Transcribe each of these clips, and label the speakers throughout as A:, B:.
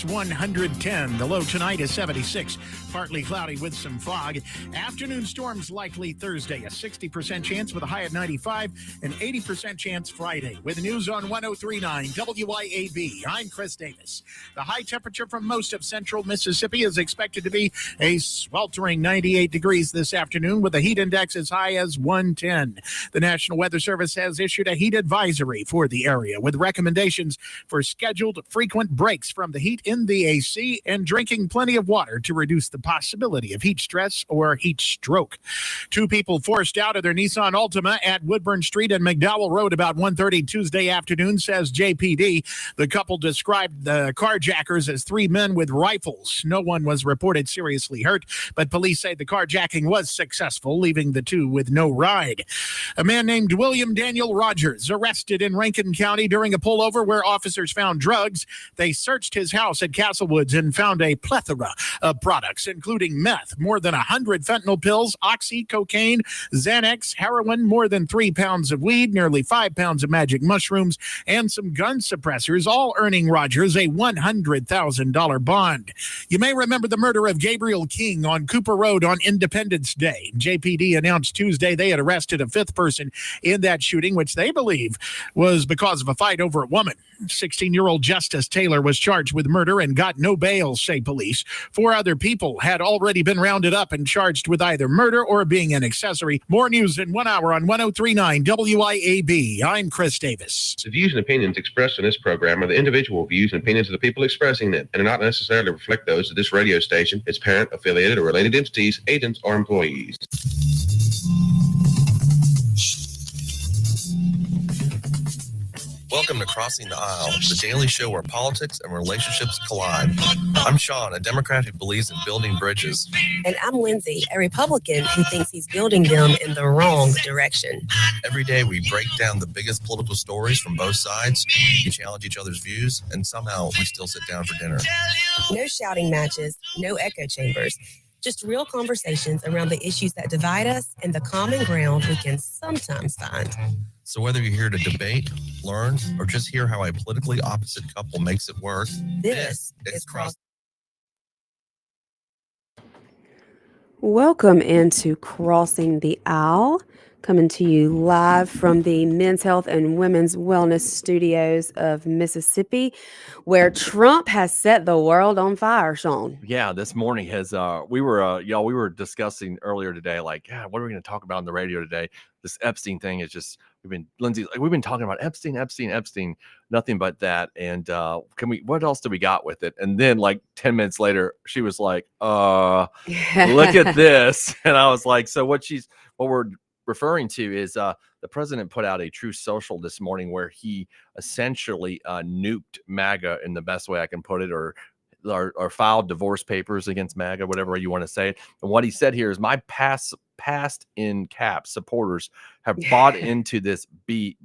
A: 110. The low tonight is 76. Partly cloudy with some fog. Afternoon storms likely Thursday. A 60% chance with a high at 95. An 80% chance Friday. With news on 103.9 WIAB. I'm Chris Davis. The high temperature from most of central Mississippi is expected to be a sweltering 98 degrees this afternoon with a heat index as high as 110. The National Weather Service has issued a heat advisory for the area with recommendations for scheduled frequent breaks from the heat in the AC and drinking plenty of water to reduce the possibility of heat stress or heat stroke. Two people forced out of their Nissan Altima at Woodburn Street and McDowell Road about 1:30 Tuesday afternoon, says JPD. The couple described the carjackers as three men with rifles. No one was reported seriously hurt, but police say the carjacking was successful, leaving the two with no ride. A man named William Daniel Rogers arrested in Rankin County during a pullover where officers found drugs. They searched his house at Castlewoods and found a plethora of products, including meth, more than 100 fentanyl pills, oxy, cocaine, Xanax, heroin, more than 3 pounds of weed, nearly 5 pounds of magic mushrooms, and some gun suppressors, all earning Rogers a $100,000 bond. You may remember the murder of Gabriel King on Cooper Road on Independence Day. JPD announced Tuesday they had arrested a fifth person in that shooting, which they believe was because of a fight over a woman. 16-year-old Justice Taylor was charged with murder and got no bail, say police. 4 other people had already been rounded up and charged with either murder or being an accessory. More news in 1 hour on 103.9 WIAB. I'm Chris Davis.
B: The views and opinions expressed in this program are the individual views and opinions of the people expressing them and do not necessarily reflect those of this radio station, its parent, affiliated, or related entities, agents, or employees.
C: Welcome to Crossing the Aisle, the daily show where politics and relationships collide. I'm Shaun, a Democrat who believes in building bridges.
D: And I'm Lindsey, a Republican who thinks he's building them in the wrong direction.
C: Every day we break down the biggest political stories from both sides, we challenge each other's views, and somehow we still sit down for dinner.
D: No shouting matches, no echo chambers. Just real conversations around the issues that divide us and the common ground we can sometimes find.
C: So whether you're here to debate, learn, or just hear how a politically opposite couple makes it work,
D: this is Cross.
E: Welcome into Crossing the Aisle, coming to you live from the Men's Health and Women's Wellness Studios of Mississippi, where Trump has set the world on fire, Shaun.
F: Yeah, this morning has we were discussing earlier today, like, yeah, what are we going to talk about on the radio today? This Epstein thing is just we've been talking about Epstein, nothing but that. And what else do we got with it? And then like 10 minutes later, she was like, look at this. And I was like, so what we're referring to is the president put out a Truth Social this morning where he essentially nuked MAGA in the best way I can put it, or filed divorce papers against MAGA, whatever you want to say. And what he said here is my past in caps supporters have bought into this BS.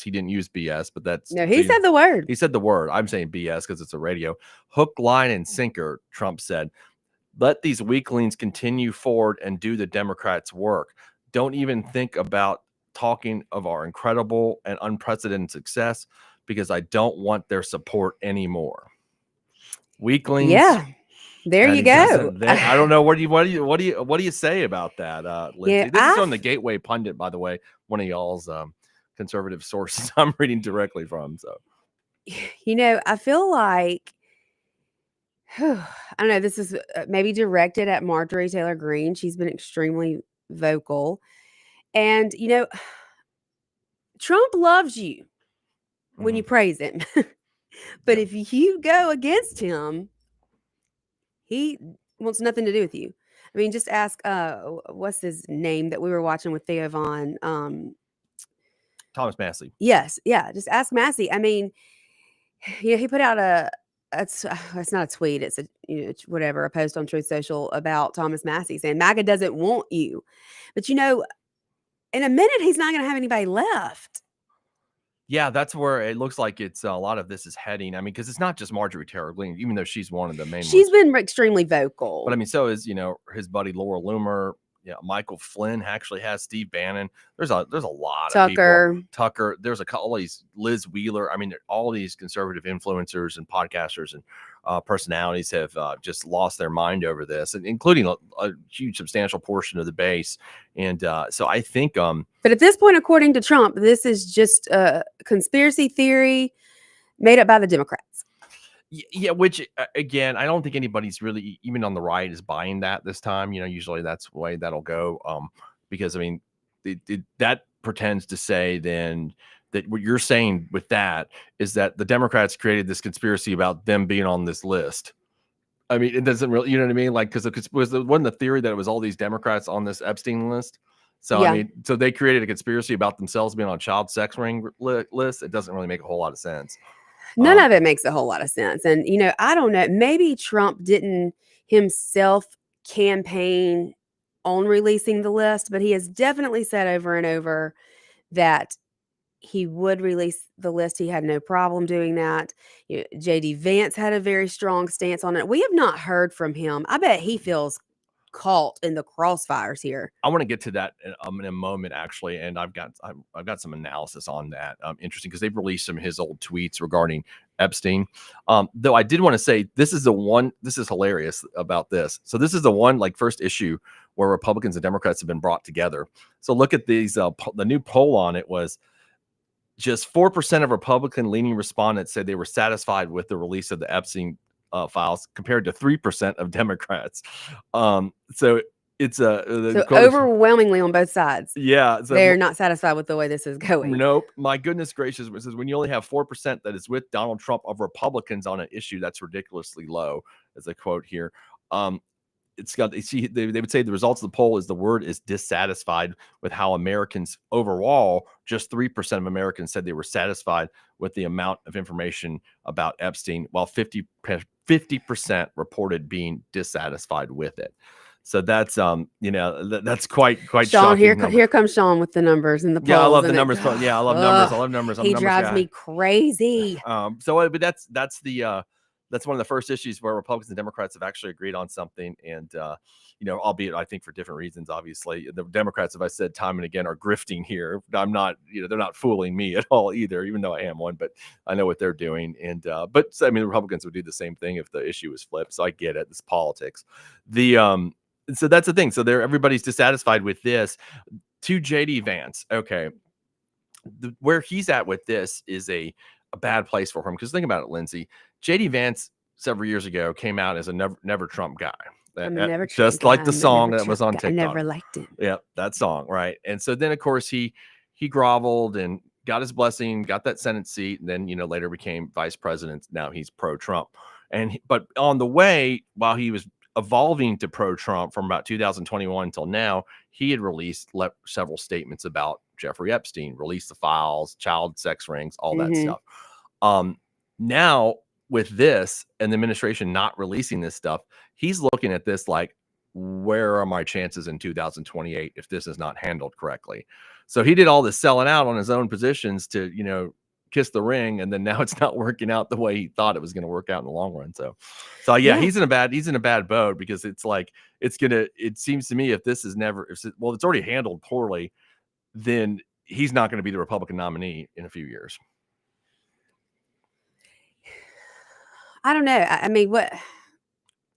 F: He didn't use BS, but that's
E: he said the word.
F: He said the word. I'm saying BS because it's a radio. Hook, line, and sinker, Trump said. Let these weaklings continue forward and do the Democrats' work. Don't even think about talking of our incredible and unprecedented success because I don't want their support anymore. Weaklings.
E: Yeah. There you go.
F: I don't know. What do you say about that, Lindsey?
E: Yeah,
F: this is on the Gateway Pundit, by the way, one of y'all's conservative sources I'm reading directly from. So,
E: I feel like, I don't know, this is maybe directed at Marjorie Taylor Greene. She's been extremely vocal. And, Trump loves you when you praise him. But if you go against him, he wants nothing to do with you. I mean, just ask, what's his name that we were watching with Theo Vaughn?
F: Thomas Massey.
E: Yes. Yeah. Just ask Massey. I mean, he put out it's not a tweet. It's a post on Truth Social about Thomas Massey saying MAGA doesn't want you. But, in a minute, he's not going to have anybody left.
F: Yeah, that's where it looks like it's a lot of this is heading. I mean, because it's not just Marjorie Taylor Greene, even though she's one of the main.
E: She's been extremely vocal.
F: But I mean, so is his buddy Laura Loomer. Yeah, Michael Flynn actually has Steve Bannon. There's a lot of people. Tucker. There's all these Liz Wheeler. I mean, all these conservative influencers and podcasters and personalities have just lost their mind over this, and including a huge substantial portion of the base. And so I think
E: but at this point, according to Trump, this is just a conspiracy theory made up by the Democrats.
F: Yeah, which again, I don't think anybody's really, even on the right, is buying that this time. Usually that's the way that'll go. Because I mean, that pretends to say then that what you're saying with that is that the Democrats created this conspiracy about them being on this list. I mean, it doesn't really, you know what I mean? Like, because it wasn't the theory that it was all these Democrats on this Epstein list. So,
E: Yeah.
F: I mean, so they created a conspiracy about themselves being on child sex ring list. It doesn't really make a whole lot of sense.
E: None of it makes a whole lot of sense. And, I don't know, maybe Trump didn't himself campaign on releasing the list, but he has definitely said over and over that he would release the list. He had no problem doing that. JD Vance had a very strong stance on it. We have not heard from him. I bet he feels caught in the crossfires here.
F: I want to get to that in a moment, actually, and I've got some analysis on that. Interesting, because they've released some of his old tweets regarding Epstein. Though I did want to say this is hilarious about this. So this is the one, like, first issue where Republicans and Democrats have been brought together. So look at these. The new poll on it was just 4% of Republican-leaning respondents said they were satisfied with the release of the Epstein files, compared to 3% of Democrats. So it's
E: overwhelmingly on both sides.
F: Yeah, so
E: they're not satisfied with the way this is going.
F: Nope. My goodness gracious, it says when you only have 4% that is with Donald Trump of Republicans on an issue, that's ridiculously low. As a quote here, they would say the results of the poll is the word is dissatisfied with how Americans overall. Just 3% of Americans said they were satisfied with the amount of information about Epstein, while 50% reported being dissatisfied with it. So that's that's quite
E: Shaun,
F: shocking.
E: here comes Shaun with the numbers and the polls.
F: Yeah, I love the numbers. Yeah, I love numbers. I love numbers.
E: He drives me crazy.
F: But that's one of the first issues where Republicans and Democrats have actually agreed on something, and albeit I think for different reasons. Obviously, the Democrats, as I said time and again, are grifting here. I'm not, they're not fooling me at all either, even though I am one. But I know what they're doing, and but I mean, the Republicans would do the same thing if the issue was flipped. So I get it. It's politics. So that's the thing. So everybody's dissatisfied with this. To JD Vance, okay, where he's at with this is a bad place for him, because think about it, Lindsay. JD Vance several years ago came out as a never Trump guy. Just like the song that was on TikTok. I
E: never liked it.
F: Yeah, that song, right? And so then, of course, he groveled and got his blessing, got that Senate seat, and then later became vice president. Now he's pro-Trump. But on the way, while he was evolving to pro-Trump from about 2021 until now, he had released several statements about Jeffrey Epstein, released the files, child sex rings, all that stuff. Now, with this and the administration not releasing this stuff, he's looking at this like, where are my chances in 2028 if this is not handled correctly? So he did all this selling out on his own positions to, kiss the ring, and then now it's not working out the way he thought it was going to work out in the long run. So yeah, he's in a bad boat, because it's like it seems to me if this is it's already handled poorly, then he's not going to be the Republican nominee in a few years.
E: I don't know. I mean,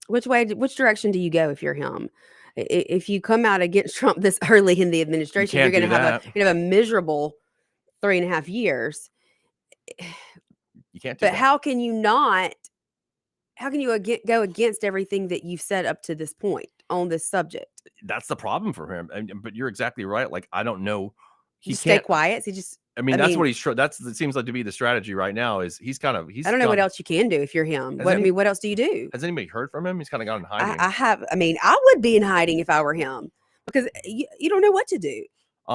E: which direction do you go if you're him? If you come out against Trump this early in the administration, you're going to have a miserable 3.5 years.
F: You can't.
E: But how can you go against everything that you've said up to this point on this subject?
F: That's the problem for him. But you're exactly right. Like, I don't know.
E: He stay quiet. So
F: that seems like to be the strategy right now. Is he's I
E: don't know what else you can do if you're him. What else do you do?
F: Has anybody heard from him? He's kind of gone in hiding.
E: I have. I mean, I would be in hiding if I were him, because you don't know what to do.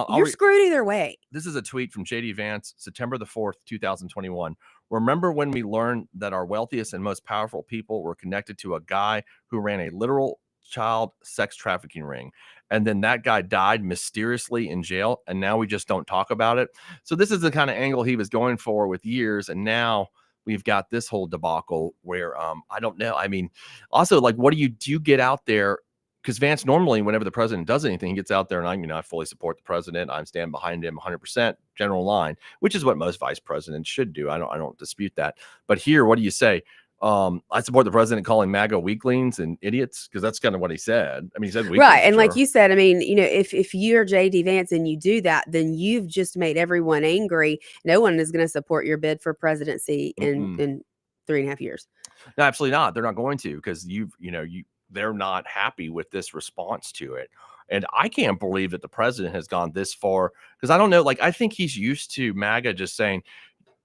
E: You're screwed either way.
F: This is a tweet from JD Vance, September the 4th, 2021. Remember when we learned that our wealthiest and most powerful people were connected to a guy who ran a literal child sex trafficking ring, and then that guy died mysteriously in jail, and now we just don't talk about it? So this is the kind of angle he was going for with years, and now we've got this whole debacle where I don't know. I mean, also, like, what do you get out there? Because Vance normally, whenever the president does anything, he gets out there and I fully support the president. I stand behind him 100%, general line, which is what most vice presidents should do. I don't dispute that. But here, what do you say? I support the president calling MAGA weaklings and idiots, because that's kind of what he said. I mean, he said weaklings,
E: Right. And like
F: sure.
E: you said, I mean, if you're JD Vance and you do that, then you've just made everyone angry. No one is going to support your bid for presidency in 3.5 years.
F: No, absolutely not. They're not going to, because they're not happy with this response to it. And I can't believe that the president has gone this far, because I don't know, like, I think he's used to MAGA just saying,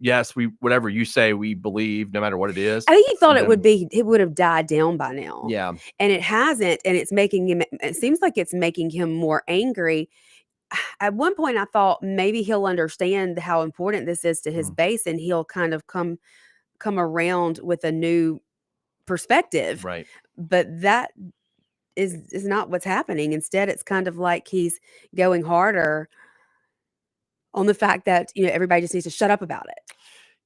F: yes, whatever you say, we believe, no matter what it is.
E: I think he thought it would have died down by now.
F: Yeah.
E: And it hasn't. And it seems like it's making him more angry. At one point, I thought maybe he'll understand how important this is to his base, and he'll kind of come around with a new perspective.
F: Right.
E: But that is not what's happening. Instead, it's kind of like he's going harder on the fact that, everybody just needs to shut up about it.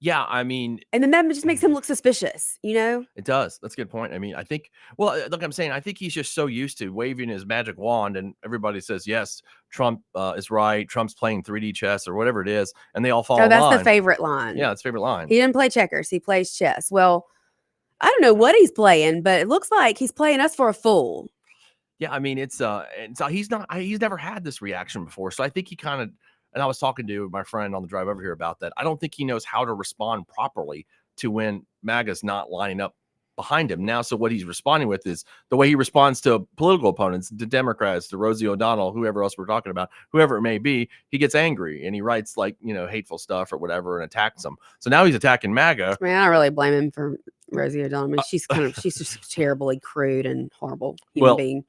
F: Yeah, I mean,
E: and then that just makes him look suspicious,
F: It does. That's a good point. I mean, I think, look, I'm saying, I think he's just so used to waving his magic wand, and everybody says, yes, Trump is right. Trump's playing 3D chess or whatever it is, and they all fall in
E: that's
F: line.
E: the favorite line.
F: Yeah, it's favorite line.
E: He didn't play checkers. He plays chess. Well, I don't know what he's playing, but it looks like he's playing us for a fool.
F: Yeah, I mean, it's and so he's never had this reaction before. So I think he kind of, and I was talking to my friend on the drive over here about that. I don't think he knows how to respond properly to when MAGA's not lining up behind him now. So what he's responding with is the way he responds to political opponents, to Democrats, to Rosie O'Donnell, whoever else we're talking about, whoever it may be. He gets angry and he writes like, hateful stuff or whatever and attacks them. So now he's attacking MAGA.
E: I mean, I don't really blame him for Rosie O'Donnell. I mean, she's just terribly crude and horrible human being.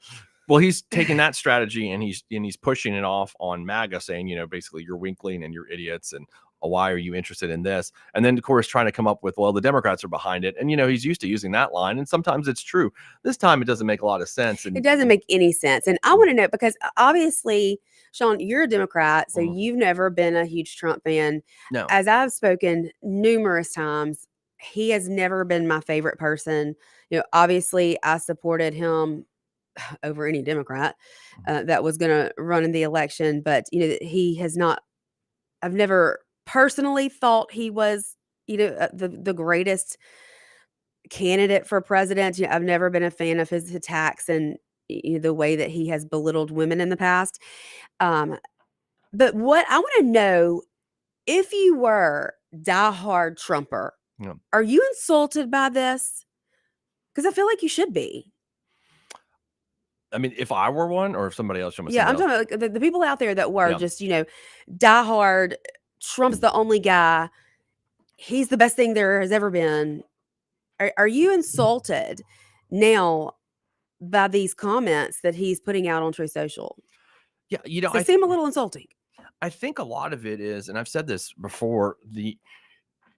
F: Well, he's taking that strategy and he's pushing it off on MAGA, saying, basically you're winkling and you're idiots, and why are you interested in this? And then, of course, trying to come up with, well, the Democrats are behind it. And, he's used to using that line. And sometimes it's true. This time it doesn't make a lot of sense. And
E: it doesn't make any sense. And I want to know, because obviously, Shaun, you're a Democrat, so you've never been a huge Trump fan.
F: No.
E: As I've spoken numerous times, he has never been my favorite person. Obviously, I supported him over any Democrat that was going to run in the election. But, he has not, I've never personally thought he was, the greatest candidate for president. I've never been a fan of his attacks and the way that he has belittled women in the past. But what I want to know, if you were diehard Trumper, are you insulted by this? Because I feel like you should be.
F: I mean, if I were one, or if somebody else,
E: I'm talking about like the people out there that were just, diehard. Trump's the only guy. He's the best thing there has ever been. Are you insulted now by these comments that he's putting out on Truth Social?
F: Yeah,
E: they seem a little insulting.
F: I think a lot of it is, and I've said this before,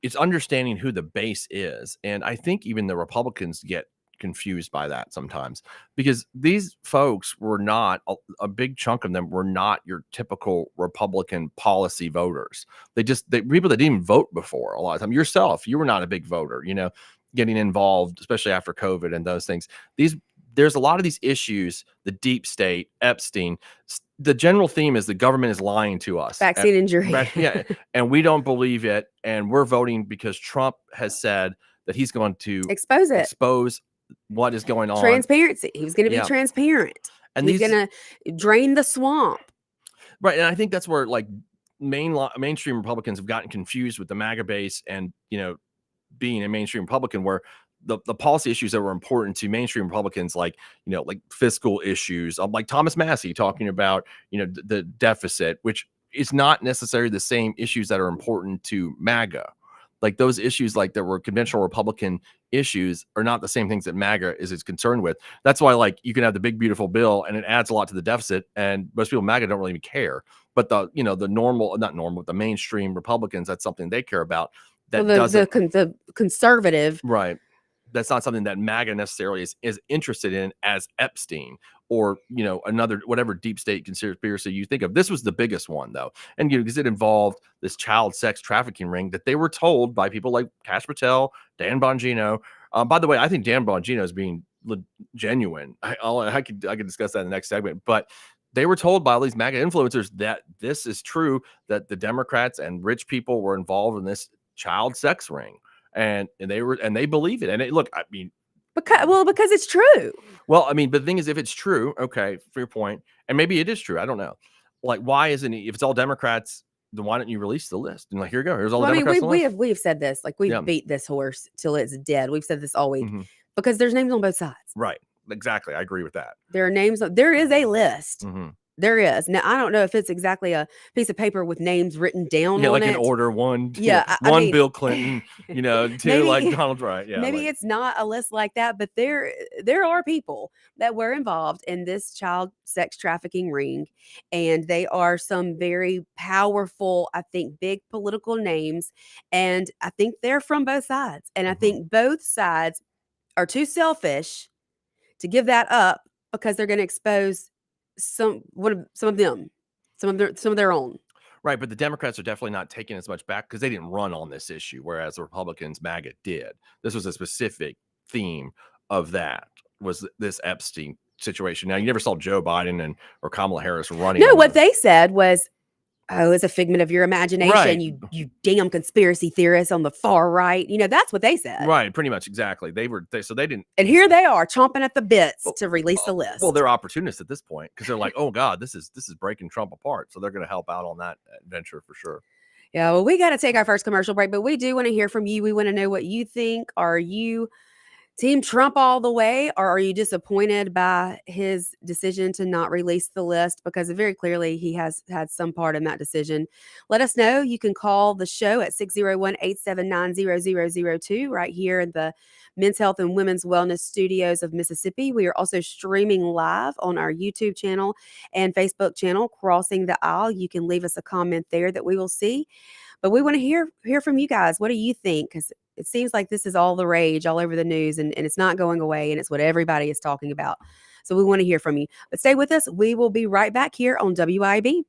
F: it's understanding who the base is. And I think even the Republicans get confused by that sometimes, because these folks were not, a big chunk of them were not your typical Republican policy voters. People that didn't even vote before a lot of time. Yourself, you were not a big voter, getting involved, especially after COVID and those things. There's a lot of these issues, the deep state, Epstein. The general theme is the government is lying to us.
E: Vaccine injury.
F: Yeah, and we don't believe it. And we're voting because Trump has said that he's going to expose what is going on.
E: Transparency. He was going to be transparent. And he's going to drain the swamp.
F: Right. And I think that's where like mainstream Republicans have gotten confused with the MAGA base and, being a mainstream Republican, where the policy issues that were important to mainstream Republicans, like fiscal issues, like Thomas Massey talking about, the deficit, which is not necessarily the same issues that are important to MAGA. Like those issues, like that were conventional Republican issues, are not the same things that MAGA is concerned with. That's why, like, you can have the big beautiful bill and it adds a lot to the deficit, and most people MAGA don't really even care. But the the mainstream Republicans, that's something they care about.
E: The conservative,
F: right? That's not something that MAGA necessarily is interested in, as Epstein or another whatever deep state conspiracy you think of. This was the biggest one, though, and because it involved this child sex trafficking ring that they were told by people like Kash Patel, Dan Bongino. By the way, I think Dan Bongino is being genuine. I could discuss that in the next segment, but they were told by all these MAGA influencers that this is true, that the Democrats and rich people were involved in this child sex ring. and they believe it. And look, I mean,
E: because it's true.
F: Well, I mean, but the thing is, if it's true, okay, for your point, and maybe it is true, I don't know. Like, why isn't if it's all Democrats, then why don't you release the list? And like, here you go, here's all the Democrats.
E: We have said this, like we've beat this horse till it's dead. We've said this all week because there's names on both sides.
F: Right. Exactly. I agree with that.
E: There are names. There is a list. There is. Now, I don't know if it's exactly a piece of paper with names written down on
F: like
E: it.
F: in order one.
E: I mean,
F: Bill Clinton, two like Donald Trump. Yeah.
E: Maybe it's not a list like that, but there are people that were involved in this child sex trafficking ring. And they are some very powerful, I think, big political names. And I think they're from both sides. And I think both sides are too selfish to give that up because they're going to expose some of their own.
F: Right, but the Democrats are definitely not taking as much back because they didn't run on this issue, whereas the Republicans, MAGA, did. This was a specific theme of that, was this Epstein situation. Now, you never saw Joe Biden or Kamala Harris running.
E: No, what they said was, oh, it's a figment of your imagination,
F: right.
E: you damn conspiracy theorists on the far right. That's what they said.
F: Right, pretty much, exactly. They didn't.
E: And here they are chomping at the bits to release the list.
F: Well, they're opportunists at this point because they're like, oh God, this is breaking Trump apart. So they're going to help out on that adventure for sure.
E: Yeah, well, we got to take our first commercial break, but we do want to hear from you. We want to know what you think. Are you Team Trump all the way, or are you disappointed by his decision to not release the list? Because very clearly he has had some part in that decision. Let us know. You can call the show at 601-879-0002 right here in the Men's Health and Women's Wellness Studios of Mississippi. We are also streaming live on our YouTube channel and Facebook channel, Crossing the Aisle. You can leave us a comment there that we will see. But we want to hear from you guys. What do you think? Because it seems like this is all the rage all over the news, and it's not going away, and it's what everybody is talking about. So we want to hear from you. But stay with us. We will be right back here on WIB.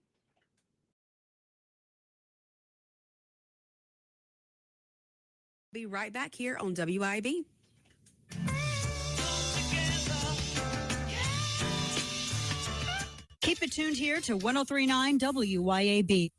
E: Be right back here on WIB.
G: Keep it tuned here to 103.9 WYAB.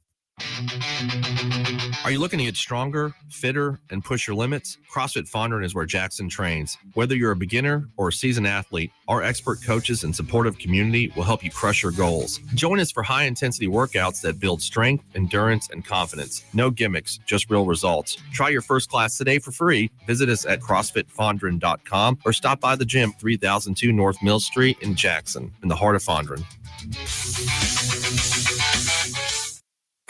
C: Are you looking to get stronger, fitter, and push your limits? CrossFit Fondren is where Jackson trains. Whether you're a beginner or a seasoned athlete, our expert coaches and supportive community will help you crush your goals. Join us for high-intensity workouts that build strength, endurance, and confidence. No gimmicks, just real results. Try your first class today for free. Visit us at CrossFitFondren.com or stop by the gym, 3002 North Mill Street in Jackson, in the heart of Fondren.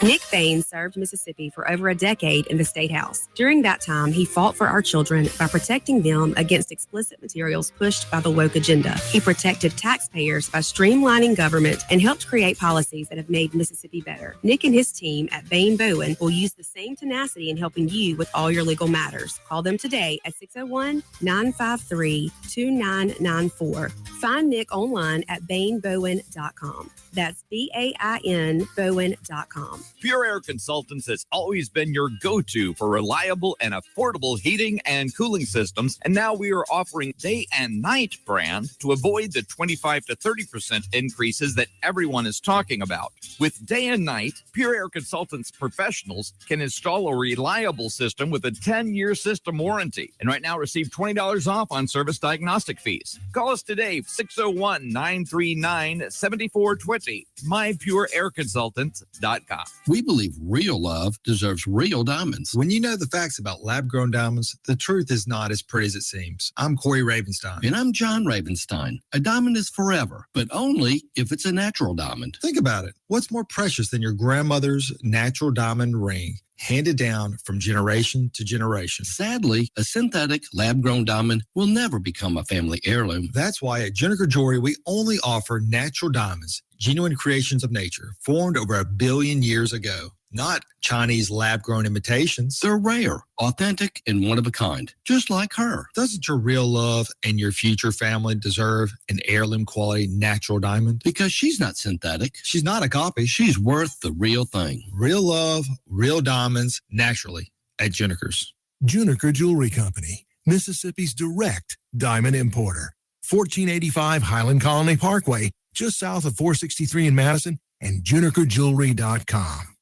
D: Nick Bain served Mississippi for over a decade in the State House. During that time, he fought for our children by protecting them against explicit materials pushed by the woke agenda. He protected taxpayers by streamlining government and helped create policies that have made Mississippi better. Nick and his team at Bain Bowen will use the same tenacity in helping you with all your legal matters. Call them today at 601-953-2994. Find Nick online at bainbowen.com. That's BAIN Bowen.com.
H: Pure Air Consultants has always been your go-to for reliable and affordable heating and cooling systems, and now we are offering day and night brand to avoid the 25 to 30% increases that everyone is talking about. With day and night, Pure Air Consultants professionals can install a reliable system with a 10-year system warranty, and right now receive $20 off on service diagnostic fees. Call us today, 601-939-7420, mypureairconsultants.com.
I: We believe real love deserves real diamonds.
J: When you know the facts about lab-grown diamonds, the truth is not as pretty as it seems. I'm Corey Ravenstein.
I: And I'm John Ravenstein. A diamond is forever, but only if it's a natural diamond.
J: Think about it. What's more precious than your grandmother's natural diamond ring, handed down from generation to generation?
I: Sadly, a synthetic lab-grown diamond will never become a family heirloom.
J: That's why at Juniker Jewelry, we only offer natural diamonds, genuine creations of nature, formed over 1 billion years ago. Not Chinese lab-grown imitations.
I: They're rare, authentic, and one of a kind, just like her.
J: Doesn't your real love and your future family deserve an heirloom quality natural diamond?
I: Because she's not synthetic.
J: She's not a copy.
I: She's worth the real thing.
J: Real love, real diamonds, naturally at Juniker's.
K: Juniker Jewelry Company, Mississippi's direct diamond importer. 1485 Highland Colony Parkway, just south of 463 in Madison, and JunikerJewelry.com.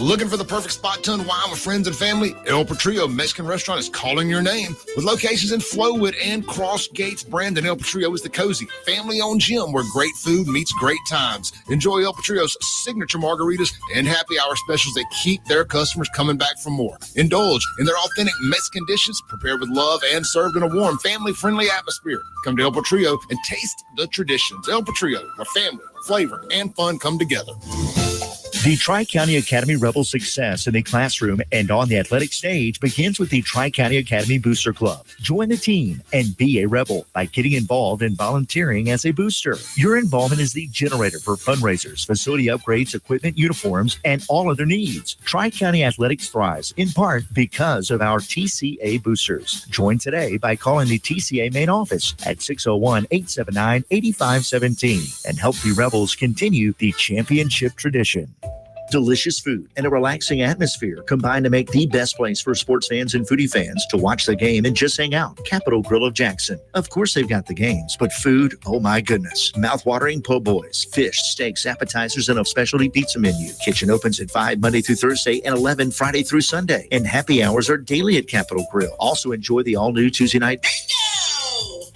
K: Looking for the perfect spot to unwind with friends and family? El Patrio Mexican Restaurant is calling your name. With locations in Flowood and Cross Gates, Brandon, El Patrio is the cozy, family-owned gym where great food meets great times. Enjoy El Patrio's signature margaritas and happy hour specials that keep their customers coming back for more. Indulge in their authentic Mexican dishes prepared with love and served in a warm, family-friendly atmosphere. Come to El Patrio and taste the traditions. El Patrio, where family, flavor, and fun come together.
L: The Tri-County Academy Rebel success in the classroom and on the athletic stage begins with the Tri-County Academy Booster Club. Join the team and be a rebel by getting involved and volunteering as a booster. Your involvement is the generator for fundraisers, facility upgrades, equipment, uniforms, and all other needs. Tri-County Athletics thrives in part because of our TCA boosters. Join today by calling the TCA main office at 601-879-8517 and help the Rebels continue the championship tradition. Delicious food and a relaxing atmosphere combine to make the best place for sports fans and foodie fans to watch the game and just hang out. Capitol Grill of Jackson. Of course they've got the games, but food, oh my goodness. Mouth-watering po' boys, fish, steaks, appetizers, and a specialty pizza menu. Kitchen opens at 5 Monday through Thursday and 11 Friday through Sunday. And happy hours are daily at Capitol Grill. Also enjoy the all-new Tuesday night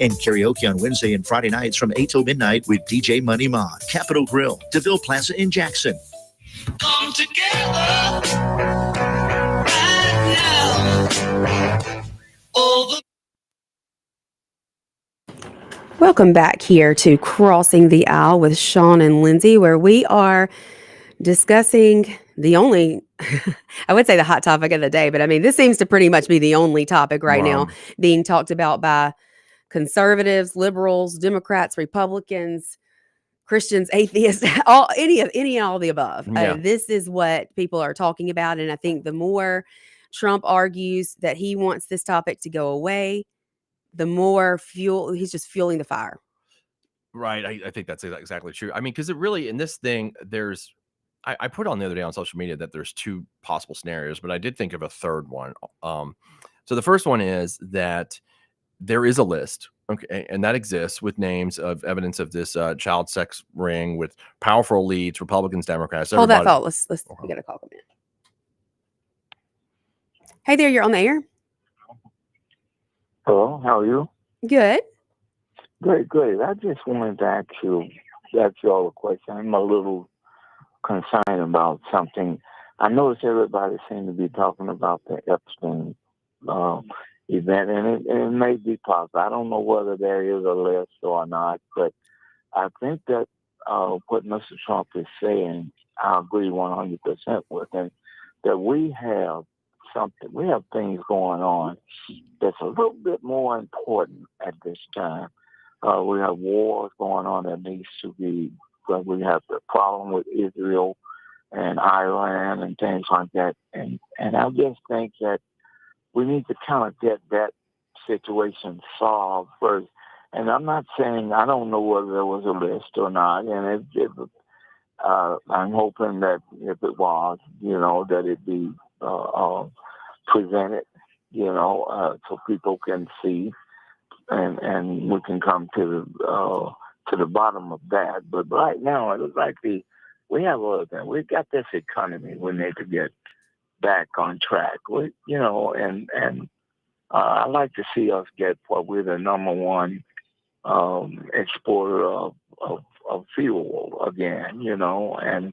L: and karaoke on Wednesday and Friday nights from 8 till midnight with DJ Money Ma. Capitol Grill, DeVille Plaza in Jackson.
M: Come together right now.
E: Welcome back here to Crossing the Aisle with Shaun and Lindsey, where we are discussing the only, I would say the hot topic of the day, but I mean, this seems to pretty much be the only topic right now being talked about by conservatives, liberals, Democrats, Republicans, Christians, atheists, any and all the above.
F: Yeah.
E: This is what people are talking about. And I think the more Trump argues that he wants this topic to go away, the more he's just fueling the fire.
F: Right. I think that's exactly true. I mean, because it really, in this thing, I put on the other day on social media that there's two possible scenarios, but I did think of a third one. So the first one is that there is a list, okay, and that exists with names of evidence of this child sex ring with powerful elites, Republicans, Democrats.
E: Hold that thought. Let's we got to call them in. Hey there, you're on the air.
N: Hello, how are you?
E: Good.
N: Great. I just wanted to ask you all a question. I'm a little concerned about something. I noticed everybody seemed to be talking about the Epstein event, and it may be possible. I don't know whether there is a list or not, but I think that what Mr. Trump is saying, I agree 100% with him, that we have things going on that's a little bit more important at this time. We have wars going on that needs to be, we have the problem with Israel and Iran and things like that. And I just think that we need to kind of get that situation solved first. And I'm not saying, I don't know whether there was a list or not. And I'm hoping that if it was, that it be presented, so people can see and we can come to the bottom of that. But right now, it looks like we have other things. We've got this economy we need to get back on track. I'd like to see us get what we're the number one exporter of fuel again, and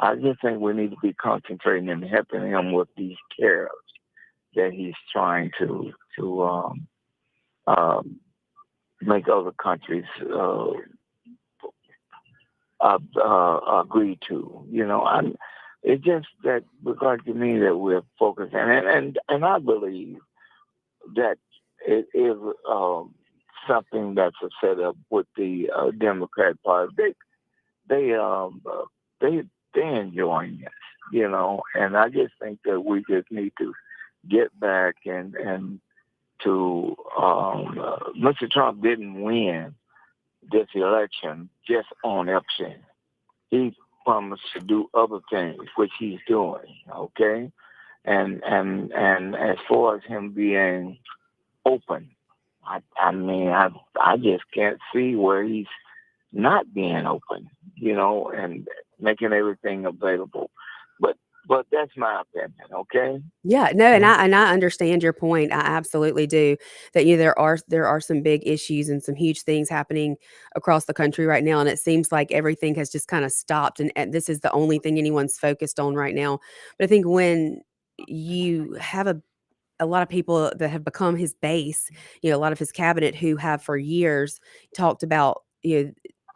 N: I just think we need to be concentrating and helping him with these tariffs that he's trying to make other countries agree to. It's just that regard to me that we're focusing, and I believe that it is something that's a setup with the Democrat Party. They're enjoying this, and I just think that we just need to get back and to Mr. Trump didn't win this election just on Epstein. He promised to do other things, which he's doing, okay? And as far as him being open, I mean, I just can't see where he's not being open, and making everything available. But But that's my opinion, okay?
E: Yeah, no, and I understand your point. I absolutely do. That there are some big issues and some huge things happening across the country right now, and it seems like everything has just kind of stopped, and this is the only thing anyone's focused on right now. But I think when you have a lot of people that have become his base, a lot of his cabinet who have for years talked about,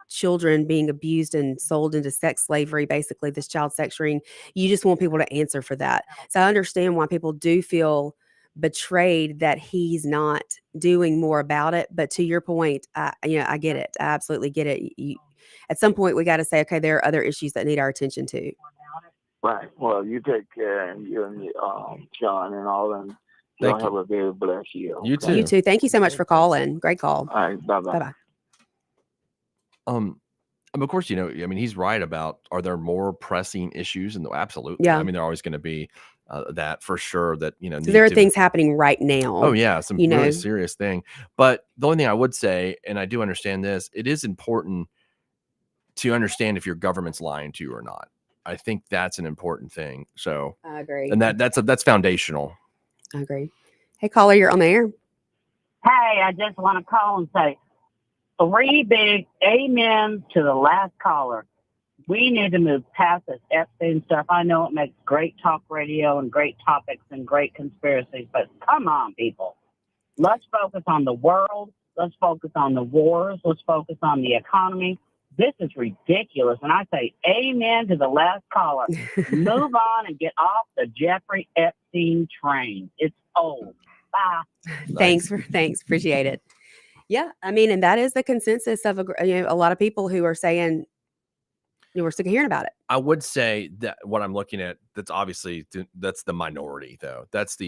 E: children being abused and sold into sex slavery, basically this child sex ring. You just want people to answer for that. So I understand why people do feel betrayed that he's not doing more about it. But to your point, I get it. I absolutely get it. At some point, we got to say, okay, there are other issues that need our attention too.
N: Right. Well, you take care, and you and Sean and all, and y'all have a very blessed year.
F: You
N: okay?
F: too.
E: You too. Thank you so much for calling. Great call.
N: All right. Bye-bye.
E: Bye-bye.
F: Of course, he's right about, are there more pressing issues? And absolutely.
E: Yeah.
F: I mean, they're always going to be that for sure that,
E: So there are things happening right now.
F: Oh yeah. Some really serious thing. But the only thing I would say, and I do understand this, it is important to understand if your government's lying to you or not. I think that's an important thing. So
E: I agree.
F: And that's foundational.
E: I agree. Hey, caller, you're on the air.
O: Hey, I just want to call and say 3 big amen to the last caller. We need to move past this Epstein stuff. I know it makes great talk radio and great topics and great conspiracies, but come on, people. Let's focus on the world. Let's focus on the wars. Let's focus on the economy. This is ridiculous. And I say amen to the last caller. Move on and get off the Jeffrey Epstein train. It's old. Bye.
E: Thanks. Appreciate it. Yeah. I mean, and that is the consensus of a lot of people who are saying, we're sick of hearing about it.
F: I would say that what I'm looking at, that's the minority though. That's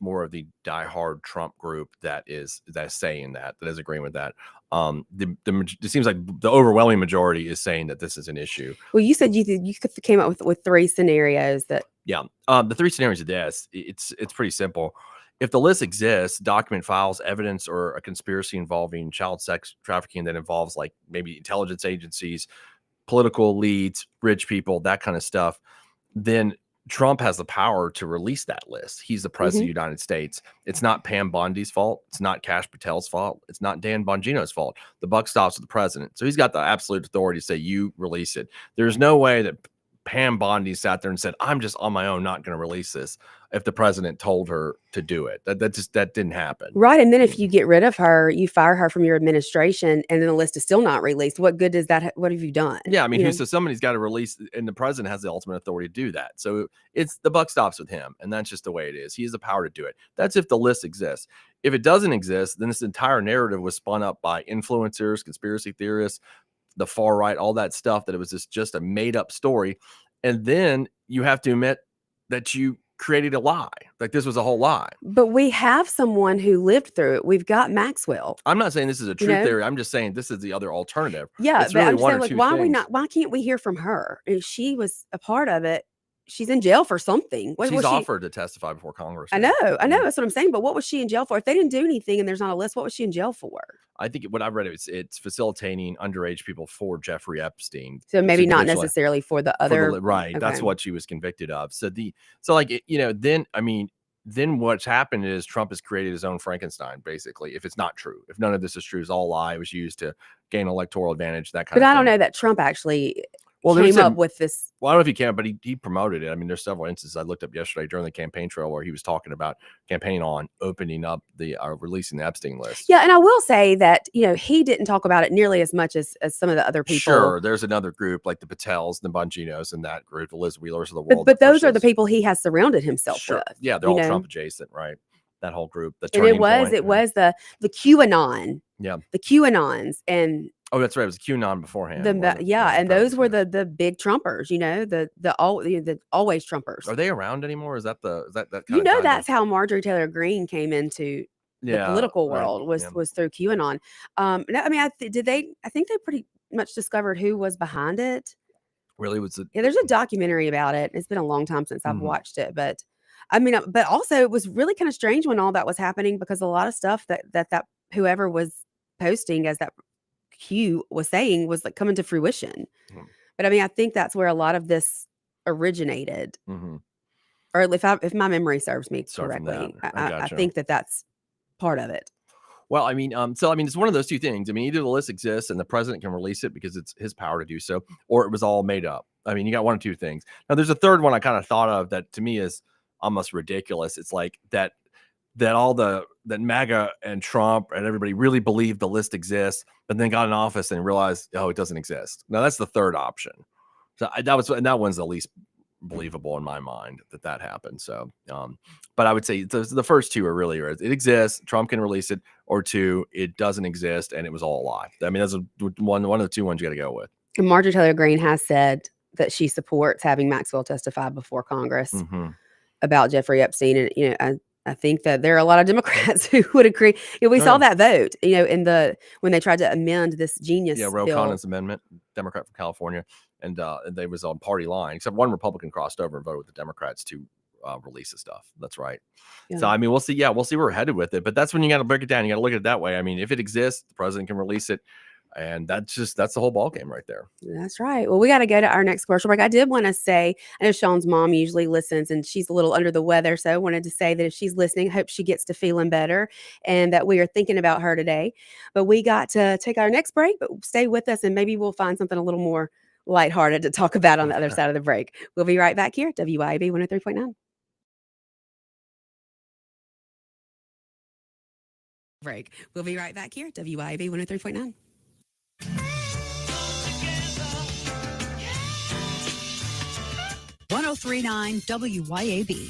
F: more of the diehard Trump group that's saying that is agreeing with that. It seems like the overwhelming majority is saying that this is an issue.
E: Well, you said you came up with 3 scenarios that.
F: Yeah. The 3 scenarios of this, it's pretty simple. If the list exists, document files, evidence, or a conspiracy involving child sex trafficking that involves like maybe intelligence agencies, political elites, rich people, that kind of stuff, then Trump has the power to release that list. He's the president of the United States. It's not Pam Bondi's fault. It's not Kash Patel's fault. It's not Dan Bongino's fault. The buck stops with the president. So he's got the absolute authority to say, you release it. There's no way that Pam Bondi sat there and said, I'm just on my own, not going to release this, if the president told her to do it. That didn't happen.
E: Right. And then if you get rid of her, you fire her from your administration, and then the list is still not released. What good does that? What have you done?
F: Yeah. I mean, so somebody's got to release, and the president has the ultimate authority to do that. So it's the buck stops with him. And that's just the way it is. He has the power to do it. That's if the list exists. If it doesn't exist, then this entire narrative was spun up by influencers, conspiracy theorists, the far right, all that stuff, that it was just a made up story. And then you have to admit that you created a lie. Like this was a whole lie.
E: But we have someone who lived through it. We've got Maxwell.
F: I'm not saying this is a true theory. I'm just saying this is the other alternative.
E: Yeah,
F: it's
E: but
F: really
E: I'm saying, like, why can't we hear from her? And she was a part of it. She's in jail for something.
F: She's offered to testify before Congress.
E: I know. That's what I'm saying. But what was she in jail for? If they didn't do anything and there's not a list, what was she in jail for?
F: I think what I've read, it's facilitating underage people for Jeffrey Epstein.
E: So maybe not necessarily for the other.
F: Right. Okay. That's what she was convicted of. Then what's happened is Trump has created his own Frankenstein, basically. If it's not true, if none of this is true, it's all a lie. It was used to gain electoral advantage, that kind of thing.
E: But I don't know that Trump actually came up with this.
F: Well, I don't know if he can, but he promoted it. I mean, there's several instances I looked up yesterday during the campaign trail where he was talking about campaigning on opening up the releasing the Epstein list.
E: Yeah, and I will say that he didn't talk about it nearly as much as some of the other people.
F: Sure, there's another group like the Patels, the Bonginos, and that group, the Liz Wheelers of the world.
E: But those are the people he has surrounded himself with.
F: Yeah, they're all Trump adjacent, right? That whole group.
E: And it was the QAnon.
F: Yeah,
E: the QAnons and.
F: Oh, that's right. It was QAnon beforehand.
E: And those were the big Trumpers, the always Trumpers.
F: Are they around anymore? Is that kind
E: that's how Marjorie Taylor Greene came into the political world was through QAnon. I think they pretty much discovered who was behind it.
F: Really,
E: there's a documentary about it. It's been a long time since I've watched it, but but also it was really kind of strange when all that was happening, because a lot of stuff that whoever was posting as that Q was saying was like coming to fruition. But I think that's where a lot of this originated. or if my memory serves me correctly.
F: I
E: I
F: gotcha.
E: think that's part of it.
F: Well, I mean, it's one of those two things. I mean, either the list exists and the president can release it because it's his power to do so, or it was all made up. I mean, you got one or two things. Now, there's a third one I kind of thought of that to me is almost ridiculous. It's like that MAGA and Trump and everybody really believed the list exists, but then got in office and realized, oh, it doesn't exist. Now, that's the third option. So that one's the least believable in my mind that happened. So, but I would say the first two are really, it exists, Trump can release it, or two, it doesn't exist and it was all a lie. I mean, that's one of the two ones you got to go with.
E: Marjorie Taylor Greene has said that she supports having Maxwell testify before Congress about Jeffrey Epstein. And, I think that there are a lot of Democrats who would agree. We saw that vote, when they tried to amend this genius
F: Ro
E: bill.
F: Khanna's amendment, Democrat from California, and they was on party line, except one Republican crossed over and voted with the Democrats to release the stuff. That's right. Yeah. So, I mean, we'll see. Yeah, we'll see where we're headed with it. But that's when you got to break it down. You got to look at it that way. I mean, if it exists, the president can release it. And that's the whole ball game right there.
E: That's right. Well, we got to go to our next commercial break. I did want to say, I know Shaun's mom usually listens and she's a little under the weather. So I wanted to say that if she's listening, I hope she gets to feeling better and that we are thinking about her today. But we got to take our next break, but stay with us and maybe we'll find something a little more lighthearted to talk about on the other side of the break. We'll be right back here at WYAB 103.9. Break. We'll be right back here at WYAB 103.9.
G: WYAB.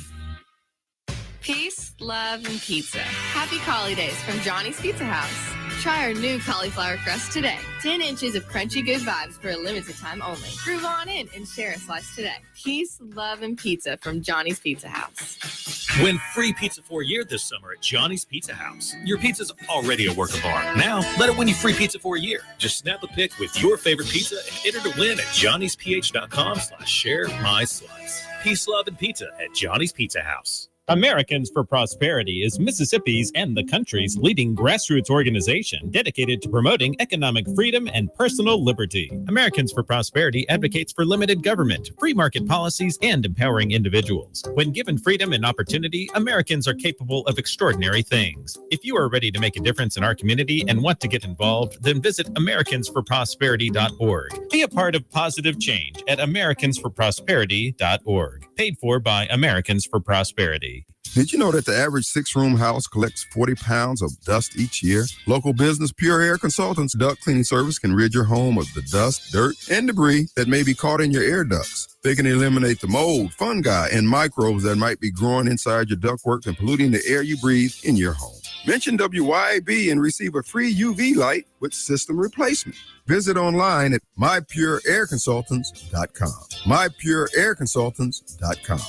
P: Peace, love, and pizza. Happy Collie Days from Johnny's Pizza House. Try our new cauliflower crust today. 10 inches of crunchy good vibes for a limited time only. Groove on in and share a slice today. Peace, love, and pizza from Johnny's Pizza House.
Q: Win free pizza for a year this summer at Johnny's Pizza House. Your pizza's already a work of art. Now, let it win you free pizza for a year. Just snap a pic with your favorite pizza and enter to win at johnnysph.com/share-my-slice. Peace, love, and pizza at Johnny's Pizza House.
R: Americans for Prosperity is Mississippi's and the country's leading grassroots organization dedicated to promoting economic freedom and personal liberty. Americans for Prosperity advocates for limited government, free market policies, and empowering individuals. When given freedom and opportunity, Americans are capable of extraordinary things. If you are ready to make a difference in our community and want to get involved, then visit americansforprosperity.org. Be a part of positive change at americansforprosperity.org. Paid for by Americans for Prosperity.
S: Did you know that the average 6-room house collects 40 pounds of dust each year? Local business Pure Air Consultants duct cleaning service can rid your home of the dust, dirt, and debris that may be caught in your air ducts. They can eliminate the mold, fungi, and microbes that might be growing inside your ductwork and polluting the air you breathe in your home. Mention WYAB and receive a free UV light with system replacement. Visit online at mypureairconsultants.com. mypureairconsultants.com.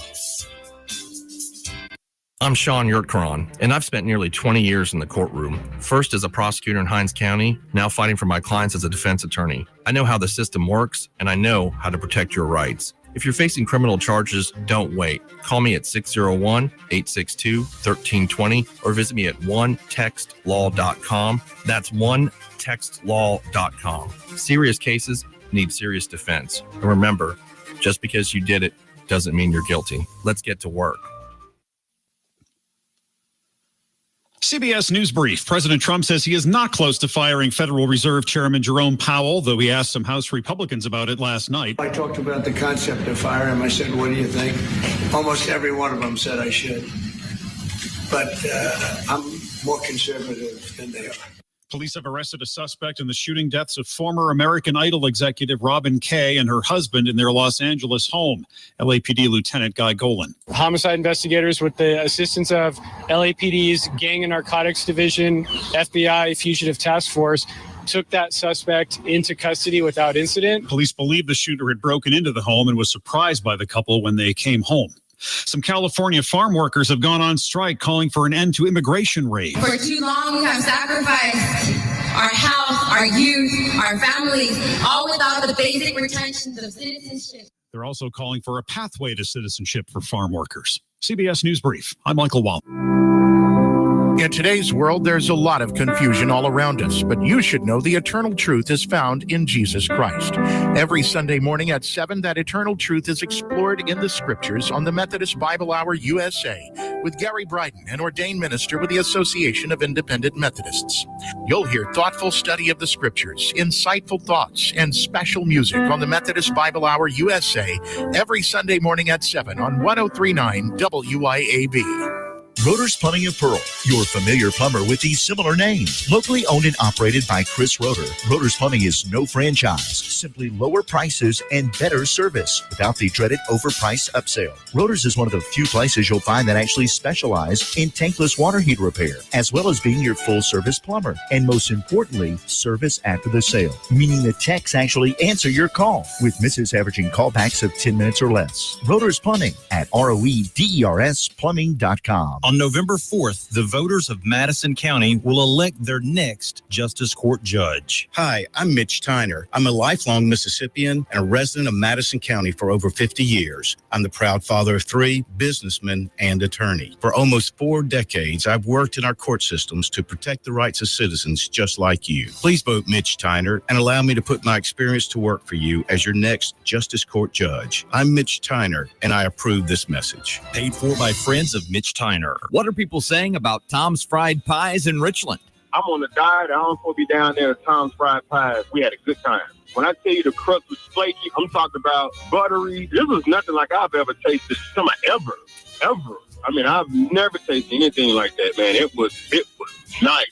C: I'm Shaun Yurtkaran, and I've spent nearly 20 years in the courtroom, first as a prosecutor in Hinds County, now fighting for my clients as a defense attorney. I know how the system works, and I know how to protect your rights. If you're facing criminal charges, don't wait. Call me at 601-862-1320 or visit me at onetextlaw.com. That's onetextlaw.com. Serious cases need serious defense. And remember, just because you did it doesn't mean you're guilty. Let's get to work.
T: CBS News Brief. President Trump says he is not close to firing Federal Reserve Chairman Jerome Powell, though he asked some House Republicans about it last night.
U: I talked about the concept of firing him. I said, what do you think? Almost every one of them said I should. But I'm more conservative than they are.
T: Police have arrested a suspect in the shooting deaths of former American Idol executive Robin Kay and her husband in their Los Angeles home. LAPD Lieutenant Guy Golan.
V: Homicide investigators, with the assistance of LAPD's Gang and Narcotics Division, FBI Fugitive Task Force, took that suspect into custody without incident.
T: Police believe the shooter had broken into the home and was surprised by the couple when they came home. Some California farm workers have gone on strike calling for an end to immigration raids.
W: For too long, we have sacrificed our health, our youth, our families, all without the basic protections of citizenship.
T: They're also calling for a pathway to citizenship for farm workers. CBS News Brief. I'm Michael Wall.
A: In today's world, there's a lot of confusion all around us, but you should know the eternal truth is found in Jesus Christ. Every Sunday morning at 7, that eternal truth is explored in the scriptures on the Methodist Bible Hour USA with Gary Bryden, an ordained minister with the Association of Independent Methodists. You'll hear thoughtful study of the scriptures, insightful thoughts, and special music on the Methodist Bible Hour USA every Sunday morning at 7 on 103.9 WYAB.
L: Rotor's Plumbing of Pearl, your familiar plumber with these similar names. Locally owned and operated by Chris Rotor. Rotor's Plumbing is no franchise, simply lower prices and better service without the dreaded overpriced upsell. Rotor's is one of the few places you'll find that actually specialize in tankless water heater repair, as well as being your full-service plumber. And most importantly, service after the sale, meaning the techs actually answer your call, with misses averaging callbacks of 10 minutes or less. Rotor's Plumbing at roedersplumbing.com.
B: On November 4th, the voters of Madison County will elect their next Justice Court judge.
D: Hi, I'm Mitch Tyner. I'm a lifelong Mississippian and a resident of Madison County for over 50 years. I'm the proud father of 3, businessman and attorney. For almost 4 decades, I've worked in our court systems to protect the rights of citizens just like you. Please vote Mitch Tyner and allow me to put my experience to work for you as your next Justice Court judge. I'm Mitch Tyner, and I approve this message.
B: Paid for by friends of Mitch Tyner.
H: What are people saying about Tom's Fried Pies in Richland?
X: I'm on a diet. I don't want to be down there at Tom's Fried Pies. We had a good time. When I tell you the crust was flaky, I'm talking about buttery. This was nothing like I've ever tasted. Ever. I mean, I've never tasted anything like that, man. It was nice.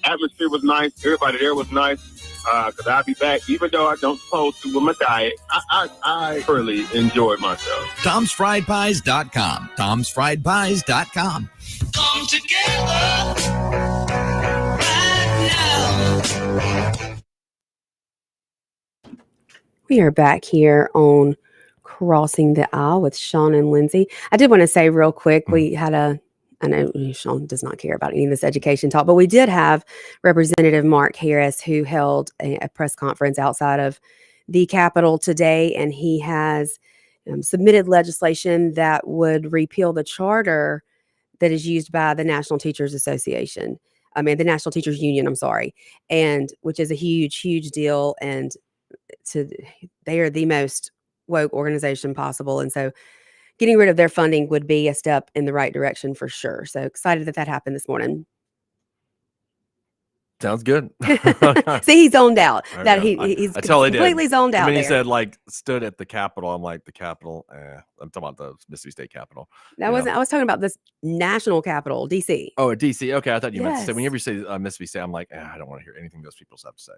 X: Atmosphere was nice. Everybody there was nice. Because I'll be back, even though I don't supposed to with my diet. I thoroughly enjoyed myself.
H: Tom'sFriedPies.com. Tom'sFriedPies.com.
M: Come together right now.
E: We are back here on Crossing the Aisle with Shaun and Lindsey. I did want to say real quick, we had I know Shaun does not care about any of this education talk, but we did have Representative Mark Harris, who held a press conference outside of the Capitol today, and he has submitted legislation that would repeal the charter that is used by the National Teachers Association. The National Teachers Union, I'm sorry, and which is a huge deal, and they are the most woke organization possible, and so getting rid of their funding would be a step in the right direction for sure. So excited that happened this morning.
F: Sounds good.
E: See, he's zoned out. He's completely zoned out.
F: I mean, he
E: there.
F: said stood at the Capitol. I'm like, the Capitol. I'm talking about the Mississippi State Capitol.
E: That wasn't. I was talking about this national capital, DC.
F: Oh, DC. Okay, I thought you meant to say. Whenever you say Mississippi State, I'm like, I don't want to hear anything those people have to say.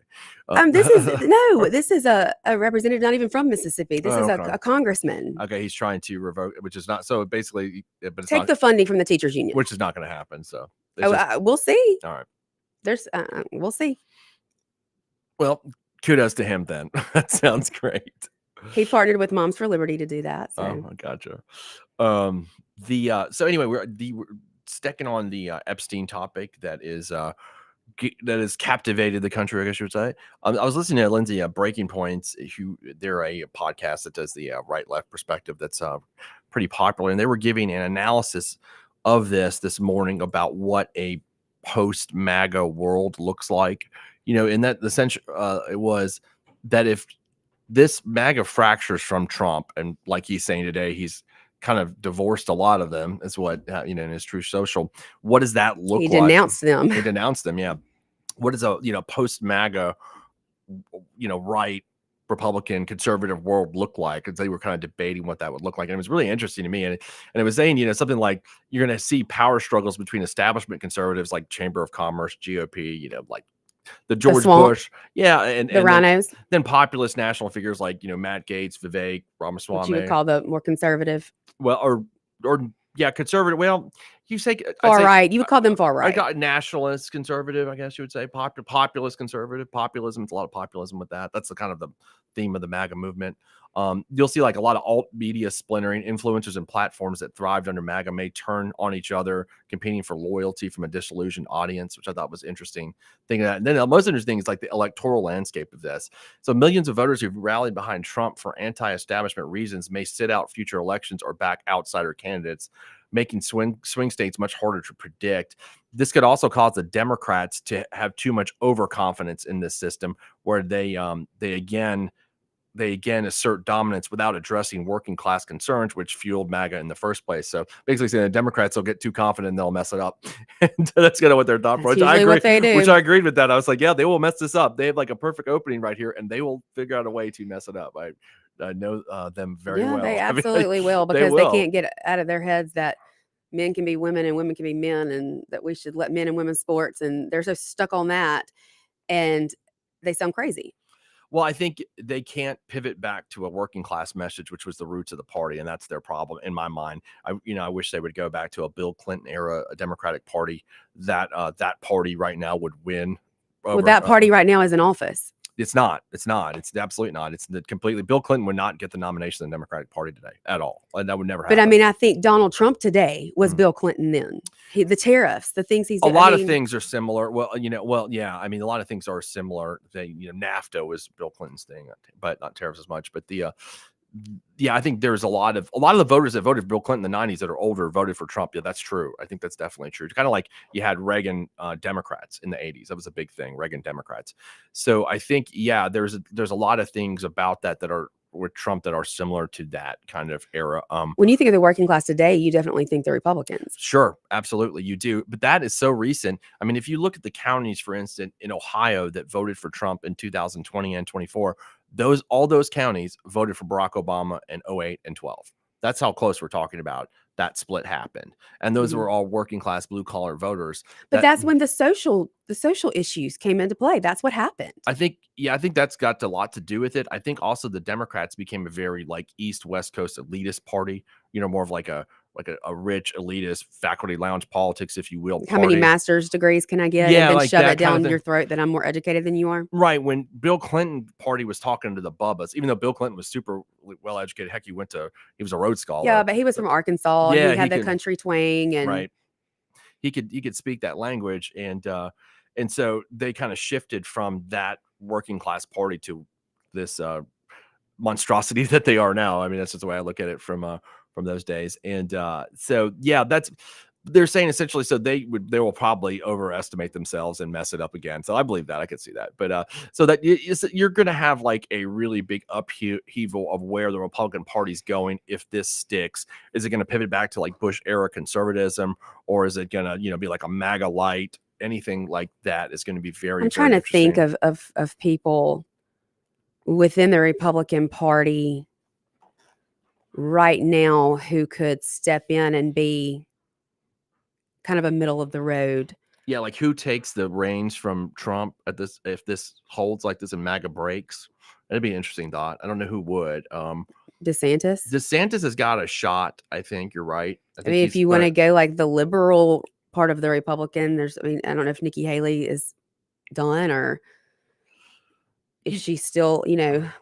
E: This is a representative not even from Mississippi. This is a congressman.
F: Okay, he's trying to revoke, which is not so. Basically, but it's
E: take the funding from the teachers union,
F: which is not going to happen. So
E: we'll see.
F: All right.
E: We'll see.
F: Well, kudos to him then. That sounds great.
E: He partnered with Moms for Liberty to do that. So.
F: Oh, gotcha. So anyway, we're sticking on the Epstein topic that has captivated the country, I guess you would say. I was listening to Lindsey Breaking Points. They're a podcast that does the right-left perspective that's pretty popular, and they were giving an analysis of this morning about what a post-MAGA world looks like, and that the sense it was that if this MAGA fractures from Trump, and like he's saying today, he's kind of divorced a lot of them, is what in his Truth Social. What does that look like?
E: He denounced them.
F: He denounced them. Yeah. What does a post-MAGA right Republican conservative world look like? Because they were kind of debating what that would look like, and it was really interesting to me. And it was saying, something like you're going to see power struggles between establishment conservatives like Chamber of Commerce, GOP, like the George Bush, and
E: the rhinos,
F: then populist national figures like Matt Gaetz, Vivek Ramaswamy,
E: which you would call the more conservative.
F: Well, or conservative. Well, you say
E: far right. You would call them far right.
F: I got nationalist conservative, I guess you would say. Populist conservative. Populism. It's a lot of populism with that. That's the kind of the theme of the MAGA movement. You'll see like a lot of alt media splintering. Influencers and platforms that thrived under MAGA may turn on each other, competing for loyalty from a disillusioned audience, which I thought was interesting. Thinking that, and then the most interesting is like the electoral landscape of this. So millions of voters who've rallied behind Trump for anti-establishment reasons may sit out future elections or back outsider candidates. making swing states much harder to predict. This could also cause the Democrats to have too much overconfidence in this system, where they again assert dominance without addressing working class concerns, which fueled MAGA in the first place. So basically saying the Democrats will get too confident and they'll mess it up. And that's kind of what their thought process. I agree.
E: What they do.
F: Which I agreed with that. I was like, yeah, they will mess this up. They have like a perfect opening right here and they will figure out a way to mess it up. I know them very well.
E: They
F: I mean,
E: absolutely will, because they can't get out of their heads that men can be women and women can be men, and that we should let men and women sports. And they're so stuck on that, and they sound crazy.
F: Well, I think they can't pivot back to a working class message, which was the roots of the party, and that's their problem in my mind. I wish they would go back to a Bill Clinton era, a Democratic Party. That party right now would win.
E: Well, that party right now is in office.
F: It's not. It's absolutely not. It's completely. Bill Clinton would not get the nomination of the Democratic Party today at all. And that would never happen.
E: But I mean, I think Donald Trump today was Bill Clinton then. The tariffs, the things he's doing.
F: A lot of things are similar. Yeah. I mean, a lot of things are similar. NAFTA was Bill Clinton's thing, but not tariffs as much. But I think there's a lot of the voters that voted for Bill Clinton in the 90s that are older voted for Trump. Yeah, that's true. I think that's definitely true. Kind of like you had Reagan Democrats in the 80s. That was a big thing, Reagan Democrats. So I think, yeah, there's a lot of things about that are with Trump that are similar to that kind of era.
E: When you think of the working class today, you definitely think the Republicans.
F: Sure, absolutely, you do. But that is so recent. I mean, if you look at the counties, for instance, in Ohio that voted for Trump in 2020 and 24, all those counties voted for Barack Obama in 08 and 12. That's how close we're talking about. That split happened, and those were all working class, blue collar voters.
E: But that's when the social issues came into play. That's what happened.
F: I think that's got a lot to do with it. I think also the Democrats became a very like East West Coast elitist party. More of like a rich elitist faculty lounge politics, if you will.
E: How many master's degrees can I get?
F: Yeah,
E: and then
F: like
E: shove
F: that
E: it down
F: kind of
E: your throat that I'm more educated than you are.
F: Right. When Bill Clinton party was talking to the Bubbas, even though Bill Clinton was super well educated, heck, he was a Rhodes Scholar.
E: Yeah, but he was from Arkansas.
F: Yeah,
E: and he had the country twang, and
F: right. He could speak that language, and so they kind of shifted from that working class party to this monstrosity that they are now. I mean, that's just the way I look at it from those days. And so yeah, they're saying essentially, so they will probably overestimate themselves and mess it up again. So I believe that. I could see that. But so that you're going to have like a really big upheaval of where the Republican Party's going if this sticks. Is it going to pivot back to like Bush era conservatism, or is it going to be like a MAGA light? Anything like that is going to be very.
E: I'm trying to think of people within the Republican Party right now who could step in and be kind of a middle of the road.
F: Yeah, like who takes the reins from Trump at this, if this holds like this and MAGA breaks? That'd be an interesting thought. I don't know who would.
E: DeSantis
F: has got a shot. I think you're right.
E: I mean, if you want to go like the liberal part of the Republican, I don't know if Nikki Haley is done or if she still,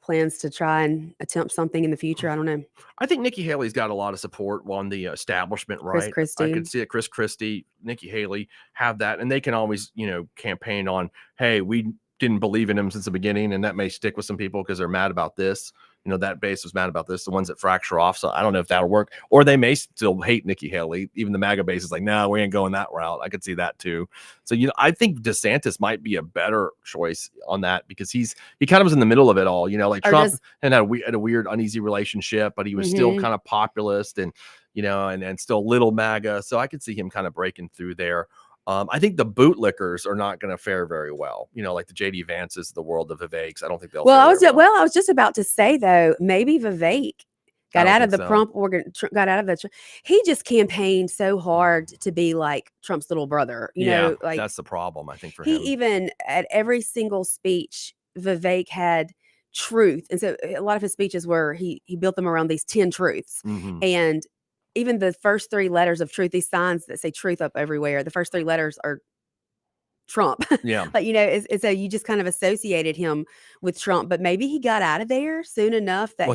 E: plans to try and attempt something in the future. I don't know.
F: I think Nikki Haley's got a lot of support on the establishment, right?
E: Chris Christie.
F: I could see it. Chris Christie, Nikki Haley have that, and they can always, campaign on, hey, we didn't believe in him since the beginning, and that may stick with some people because they're mad about this. That base was mad about this, the ones that fracture off. So I don't know if that'll work. Or they may still hate Nikki Haley. Even the MAGA base is like, no, we ain't going that route. I could see that too. So, I think DeSantis might be a better choice on that because he kind of was in the middle of it all, like Trump and had a weird, uneasy relationship, but he was still kind of populist and, and still little MAGA. So I could see him kind of breaking through there. I think the bootlickers are not going to fare very well. Like the JD Vances of the world, the Viveks. I don't think they'll.
E: Well, I was just about to say though, maybe Vivek got out of the Trump he just campaigned so hard to be like Trump's little brother. You know, like
F: that's the problem I think for
E: him.
F: He
E: even at every single speech, Vivek had truth, and so a lot of his speeches were he built them around these 10 truths, and even the first 3 letters of truth, these signs that say truth up everywhere, the first 3 letters are Trump.
F: Yeah.
E: Like, so you just kind of associated him with Trump, but maybe he got out of there soon enough that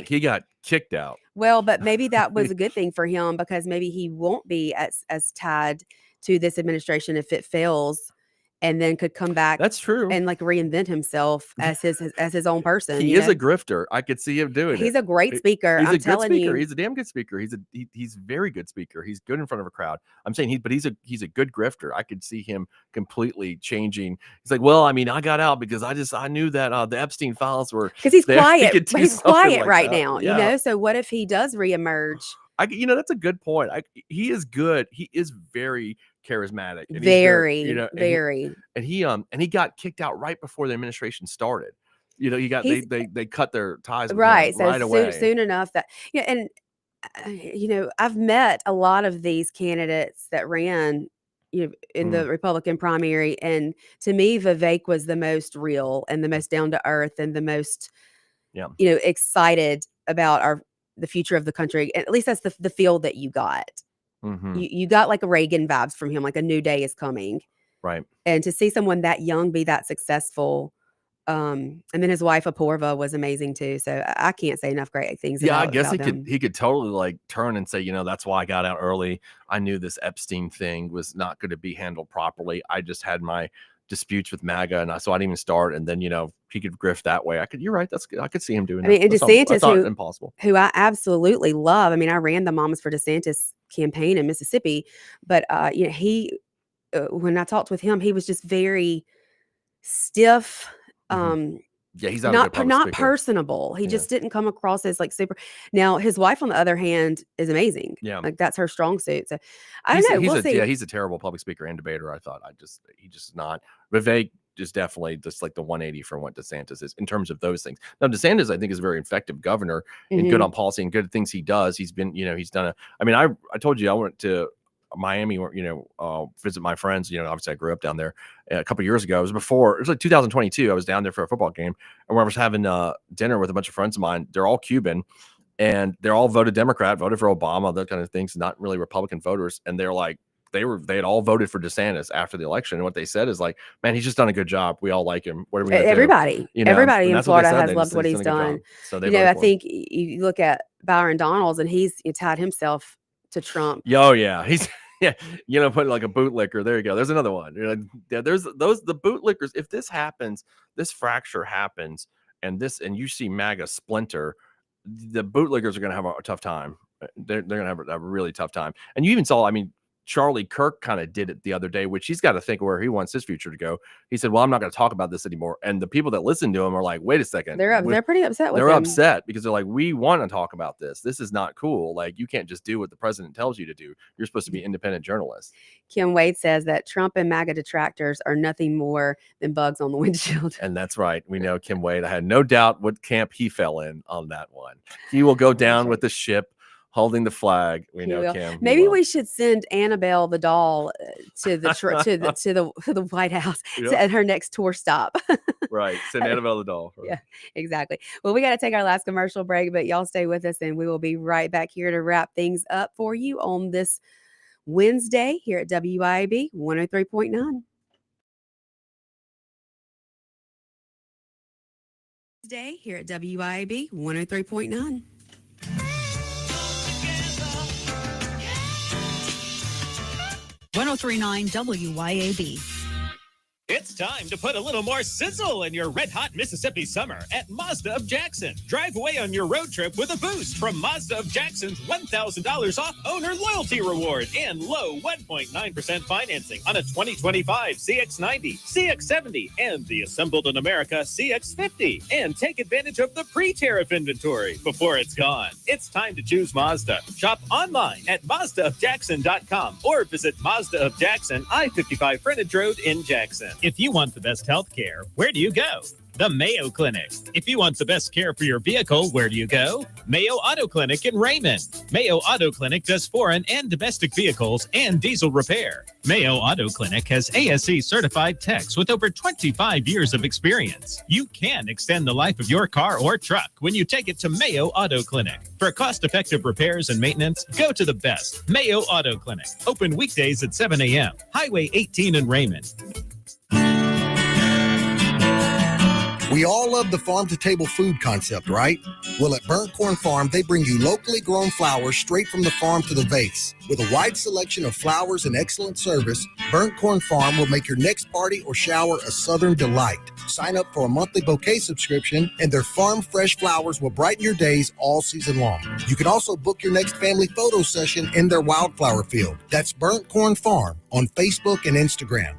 F: he got kicked out.
E: Well, but maybe that was a good thing for him because maybe he won't be as tied to this administration if it fails. and then could come back.
F: That's true.
E: And like reinvent himself as his own person.
F: He is a grifter. I could see him doing it.
E: He's a great speaker.
F: He's
E: I'm
F: a good
E: telling
F: speaker.
E: you.
F: He's a damn good speaker. He's a very good speaker. He's good in front of a crowd. I'm saying he's a good grifter. I could see him completely changing. He's like, well, I mean, I got out because I knew that the Epstein files were
E: because he's
F: there.
E: quiet. He's quiet
F: like
E: right
F: that.
E: now,
F: Yeah.
E: you know. So what if he does reemerge?
F: That's a good point. He is good. He is very charismatic. And
E: Very,
F: he's and he got kicked out right before the administration started. They cut their ties with
E: right.
F: him
E: So
F: right away.
E: soon enough that and I've met a lot of these candidates that ran in the Republican primary, and to me, Vivek was the most real and the most down to earth and the most excited about the future of the country. At least that's the feel that you got.
F: Mm-hmm.
E: You got like a Reagan vibes from him, like a new day is coming.
F: Right.
E: And to see someone that young be that successful, and then his wife Apoorva was amazing too. So I can't say enough great things.
F: Yeah,
E: about,
F: I guess
E: about
F: he could totally like turn and say, that's why I got out early. I knew this Epstein thing was not going to be handled properly. I just had my disputes with MAGA, and so I didn't even start. And then he could grift that way. You're right. I could see him doing that.
E: I mean, and DeSantis,
F: impossible.
E: Who I absolutely love. I mean, I ran the Mamas for DeSantis campaign in Mississippi, but he when I talked with him, he was just very stiff.
F: Yeah, he's
E: not personable. He just didn't come across as like super. Now his wife, on the other hand, is amazing.
F: Yeah,
E: like that's her strong suit. So I don't know. We'll see.
F: Yeah, he's a terrible public speaker and debater. I thought he just not. Vivek is definitely just like the 180 from what DeSantis is in terms of those things. Now DeSantis, I think, is a very effective governor and good on policy and good things he does. He's been, he's done I told you I went to Miami, visit my friends. Obviously I grew up down there a couple of years ago. It was like 2022. I was down there for a football game, and where I was having dinner with a bunch of friends of mine. They're all Cuban, and they're all voted Democrat, voted for Obama, those kind of things, not really Republican voters. And they're like, they had all voted for DeSantis after the election. And what they said is like, man, he's just done a good job. We all like him. What are we
E: everybody in Florida has loved what he's done.
F: So
E: I think you look at Byron Donalds, and he's tied himself to Trump.
F: Oh yeah, he's putting like a bootlicker. There you go. There's another one. There's the bootlickers. If this happens, this fracture happens, and you see MAGA splinter, the bootlickers are going to have a tough time. They're going to have a really tough time. And you even saw, Charlie Kirk kind of did it the other day, which he's got to think where he wants his future to go. He said, well, I'm not going to talk about this anymore. And the people that listen to him are like, wait a second.
E: They're pretty upset with him.
F: They're upset because they're like, we want to talk about this. This is not cool. Like, you can't just do what the president tells you to do. You're supposed to be independent journalists.
E: Kim Wade says that Trump and MAGA detractors are nothing more than bugs on the windshield.
F: And that's right. We know Kim Wade. I had no doubt what camp he fell in on that one. He will go down with the ship, holding the flag. We know Kim.
E: Maybe we should send Annabelle the doll to the White House at her next tour stop.
F: Right. Send Annabelle the doll. Right.
E: Yeah, exactly. Well, we got to take our last commercial break, but y'all stay with us, and we will be right back here to wrap things up for you on this Wednesday here at WIAB 103.9. Wednesday here at WIAB 103.9.
G: WYAB.
R: It's time to put a little more sizzle in your red-hot Mississippi summer at Mazda of Jackson. Drive away on your road trip with a boost from Mazda of Jackson's $1,000 off owner loyalty reward and low 1.9% financing on a 2025 CX-90, CX-70, and the assembled in America CX-50. And take advantage of the pre-tariff inventory before it's gone. It's time to choose Mazda. Shop online at MazdaofJackson.com or visit Mazda of Jackson, I-55 Frontage Road in Jackson. If you want the best health care, where do you go? The Mayo Clinic. If you want the best care for your vehicle, where do you go? Mayo Auto Clinic in Raymond. Mayo Auto Clinic does foreign and domestic vehicles and diesel repair. Mayo Auto Clinic has ASE certified techs with over 25 years of experience. You can extend the life of your car or truck when you take it to Mayo Auto Clinic. For cost-effective repairs and maintenance, go to the best, Mayo Auto Clinic. Open weekdays at 7 a.m. Highway 18 in Raymond.
I: We all love the farm-to-table food concept, right? Well, at Burnt Corn Farm, they bring you locally grown flowers straight from the farm to the vase. With a wide selection of flowers and excellent service, Burnt Corn Farm will make your next party or shower a southern delight. Sign up for a monthly bouquet subscription, and their farm fresh flowers will brighten your days all season long. You can also book your next family photo session in their wildflower field. That's Burnt Corn Farm on Facebook and Instagram.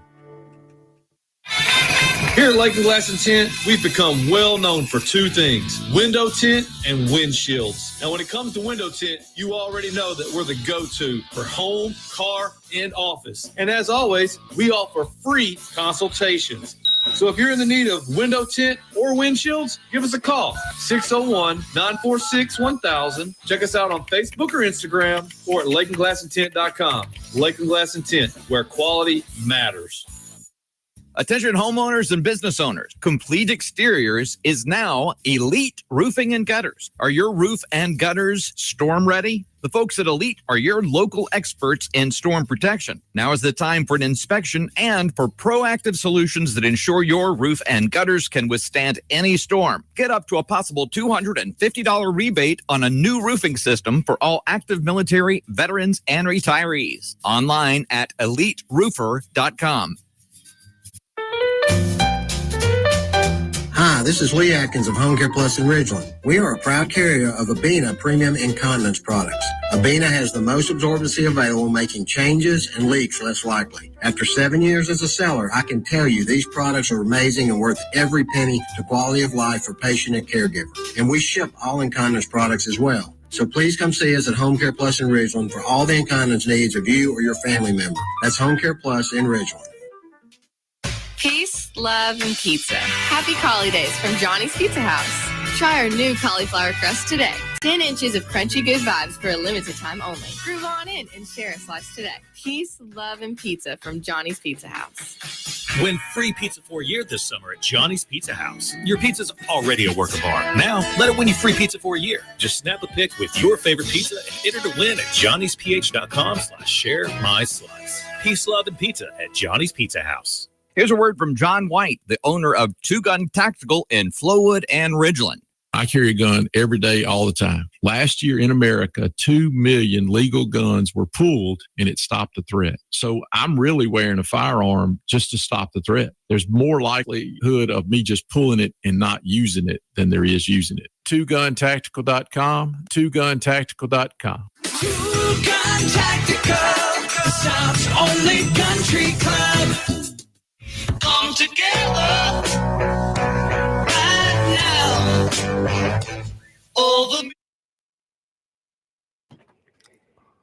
J: Here at Lake and Glass and Tint, we've become well known for two things: window tint and windshields. Now, when it comes to window tint, you already know that we're the go-to for home, car, and office. And as always, we offer free consultations. So if you're in the need of window tint or windshields, give us a call, 601-946-1000. Check us out on Facebook or Instagram or at lakeandglassandtint.com. Lake and Glass and Tint, where quality matters.
H: Attention homeowners and business owners. Complete Exteriors is now Elite Roofing and Gutters. Are your roof and gutters storm ready? The folks at Elite are your local experts in storm protection. Now is the time for an inspection and for proactive solutions that ensure your roof and gutters can withstand any storm. Get up to a possible $250 rebate on a new roofing system for all active military, veterans, and retirees. Online at eliteroofer.com.
K: Hi, this is Lee Atkins of Home Care Plus in Ridgeland. We are a proud carrier of Abena Premium Incontinence products. Abena has the most absorbency available, making changes and leaks less likely. After 7 years as a seller, I can tell you these products are amazing and worth every penny to quality of life for patient and caregiver. And we ship all incontinence products as well. So please come see us at Home Care Plus in Ridgeland for all the incontinence needs of you or your family member. That's Home Care Plus in Ridgeland.
P: Peace, love, and pizza. Happy holidays from Johnny's Pizza House. Try our new cauliflower crust today. 10 inches of crunchy good vibes for a limited time only. Groove on in and share a slice today. Peace, love, and pizza from Johnny's Pizza House.
Q: Win free pizza for a year this summer at Johnny's Pizza House. Your pizza's already a work of art. Now, let it win you free pizza for a year. Just snap a pic with your favorite pizza and enter to win at johnnysph.com/share-my-slice. Peace, love, and pizza at Johnny's Pizza House.
H: Here's a word from John White, the owner of Two Gun Tactical in Flowood and Ridgeland.
N: I carry a gun every day, all the time. Last year in America, 2 million legal guns were pulled and it stopped the threat. So I'm really wearing a firearm just to stop the threat. There's more likelihood of me just pulling it and not using it than there is using it. TwoGunTactical.com, TwoGunTactical.com.
M: Two Gun Tactical, the South's only country club. Come together right now over.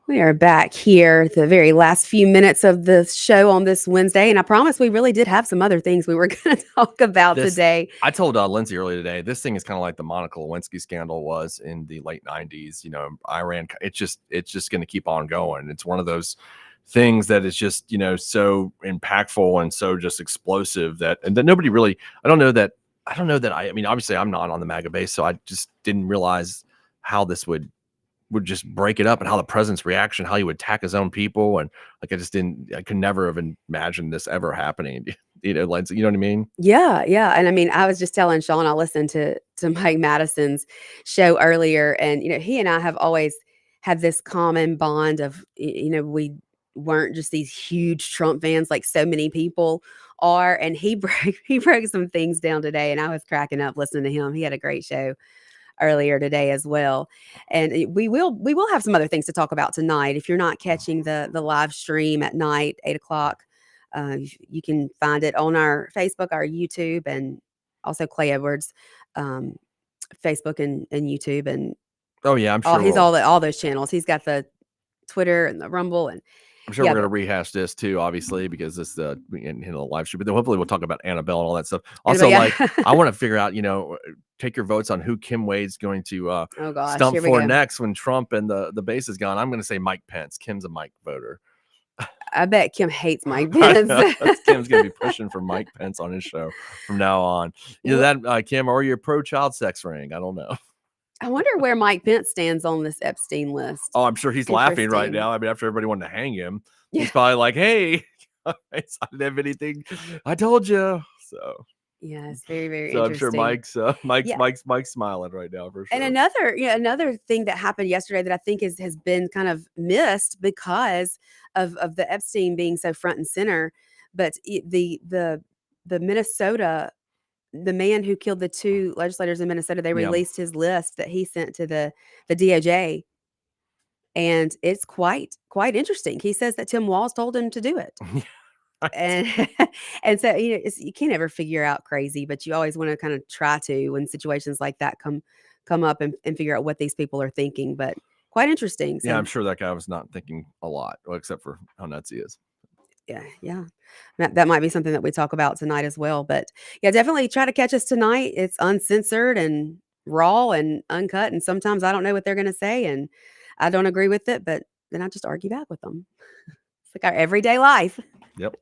E: We are back here, the very last few minutes of the show on this Wednesday, and I promise we really did have some other things we were going to talk about today.
F: I told Lindsay earlier today, this thing is kind of like the Monica Lewinsky scandal was in the late 90s. You know, Iran, it's just going to keep on going. It's one of those things that is just, you know, so impactful and so just explosive that nobody really, I mean, obviously I'm not on the MAGA base, so I just didn't realize how this would just break it up and how the president's reaction, how he would attack his own people. And like, I could never have imagined this ever happening. You know, Lindsay, you know what I mean?
E: Yeah. And I mean, I was just telling Shaun, I listened to Mike Madison's show earlier, and, you know, he and I have always had this common bond of, you know, we weren't just these huge Trump fans like so many people are. And he broke some things down today, and I was cracking up listening to him. He had a great show earlier today as well. And we will have some other things to talk about tonight. If you're not catching the live stream at night, 8:00, you can find it on our Facebook, our YouTube, and also Clay Edwards, Facebook and YouTube. And
F: oh yeah, I'm sure
E: he's all those channels. He's got the Twitter and the Rumble, and
F: I'm sure we're going to rehash this too, obviously, because this in the live stream. But then hopefully we'll talk about Annabelle and all that stuff. Also, like, I want to figure out, you know, take your votes on who Kim Wade's going to stump for next when Trump and the base is gone. I'm going to say Mike Pence. Kim's a Mike voter.
E: I bet Kim hates Mike Pence.
F: Kim's going to be pushing for Mike Pence on his show from now on. Either that, Kim, or your pro-child sex ring. I don't know.
E: I wonder where Mike Pence stands on this Epstein list.
F: Oh, I'm sure he's laughing right now. I mean, after everybody wanted to hang him, he's probably like, hey, I didn't have anything. I told you. So
E: Yeah, it's very, very
F: So I'm sure
E: interesting. Yeah.
F: Mike's smiling right now for
E: And
F: sure.
E: another thing that happened yesterday that I think has been kind of missed because of the Epstein being so front and center, but the Minnesota, the man who killed the 2 legislators in Minnesota, they
F: Yeah.
E: released his list that he sent to the DOJ, and it's quite interesting. He says that Tim Walz told him to do it. And and so, you can't ever figure out crazy, but you always want to kind of try to when situations like that come up and figure out what these people are thinking. But quite interesting.
F: Yeah,
E: So
F: I'm sure that guy was not thinking a lot, well, except for how nuts he is.
E: yeah. That might be something that we talk about tonight as well. But yeah, definitely try to catch us tonight. It's uncensored and raw and uncut. And sometimes I don't know what they're going to say and I don't agree with it, but then I just argue back with them. It's like our everyday life.
F: Yep.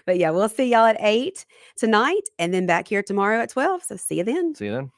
E: But yeah, we'll see y'all at 8 tonight and then back here tomorrow at 12. So see you then.
F: See you then.